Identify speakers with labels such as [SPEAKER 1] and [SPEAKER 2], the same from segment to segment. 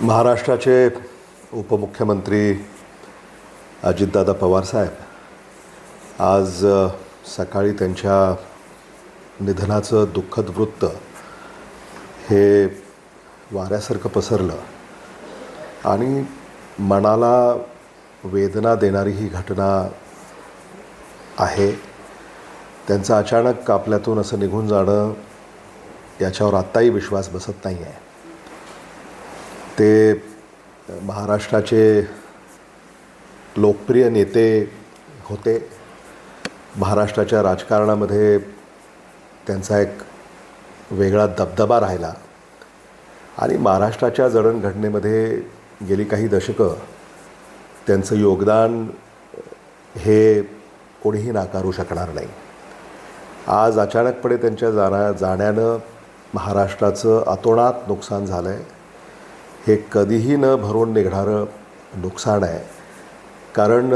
[SPEAKER 1] महाराष्ट्राचे उपमुख्यमंत्री अजितदादा पवार साहेब आज सकाळी त्यांच्या निधनाचं दुःखद वृत्त हे वाऱ्यासारखं पसरलं आणि मनाला वेदना देणारी ही घटना आहे. त्यांचं अचानक आपल्यातून असं निघून जाणं याच्यावर आत्ताही विश्वास बसत नाही आहे. ते महाराष्ट्राचे लोकप्रिय नेते होते. महाराष्ट्राच्या राजकारणामध्ये त्यांचा एक वेगळा दबदबा राहिला आणि महाराष्ट्राच्या जडणघडणेमध्ये गेली काही दशकं त्यांचं योगदान हे कोणीही नाकारू शकणार नाही. आज अचानकपणे त्यांच्या जाण्यानं महाराष्ट्राचं अतोनात नुकसान झालं आहे. हे कधीही न भरून निघणारं नुकसान आहे. कारण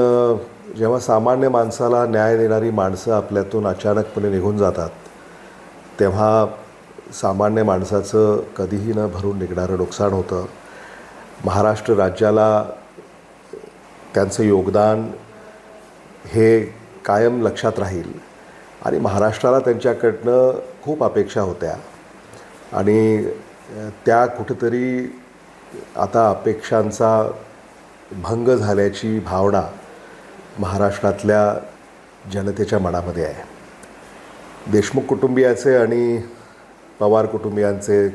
[SPEAKER 1] जेव्हा सामान्य माणसाला न्याय देणारी माणसं आपल्यातून अचानकपणे निघून जातात तेव्हा सामान्य माणसाचं कधीही न भरून निघणारं नुकसान होतं. महाराष्ट्र राज्याला त्यांचं योगदान हे कायम लक्षात राहील आणि महाराष्ट्राला त्यांच्याकडनं खूप अपेक्षा होत्या आणि त्या कुठेतरी आता अपेक्षांचा भंग झाल्याची भावना महाराष्ट्रातल्या जनतेच्या मनामध्ये आहे. देशमुख कुटुंबियाचे आणि पवार कुटुंबियांचे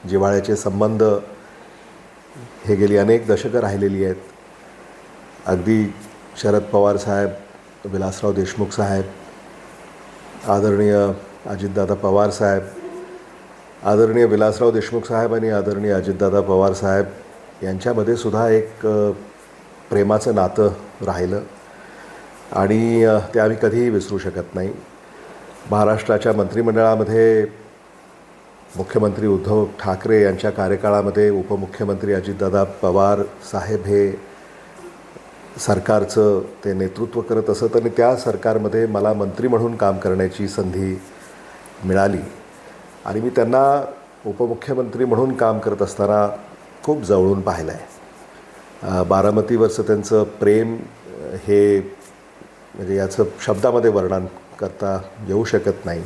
[SPEAKER 1] जिव्हाळ्याचे संबंध हे गेली अनेक दशकं राहिलेली आहेत. अगदी शरद पवार साहेब, विलासराव देशमुख साहेब, आदरणीय अजितदादा पवार साहेब, आदरणीय विलासराव देशमुख साहेब आणि आदरणीय अजितदादा पवार साहेब यांच्यामध्ये सुद्धा एक प्रेमाचं नातं राहिलं आणि ते आम्ही कधीही विसरू शकत नाही. महाराष्ट्राच्या मंत्रिमंडळामध्ये मुख्यमंत्री उद्धव ठाकरे यांच्या कार्यकाळामध्ये उपमुख्यमंत्री अजितदादा पवार साहेब हे सरकारचं ते नेतृत्व करत असत आणि त्या सरकारमध्ये मला मंत्री म्हणून काम करण्याची संधी मिळाली आणि मी त्यांना उपमुख्यमंत्री म्हणून काम करत असताना खूप जवळून पाहिलं आहे. बारामतीवरचं त्यांचं प्रेम हे म्हणजे याचं शब्दामध्ये वर्णन करता येऊ शकत नाही.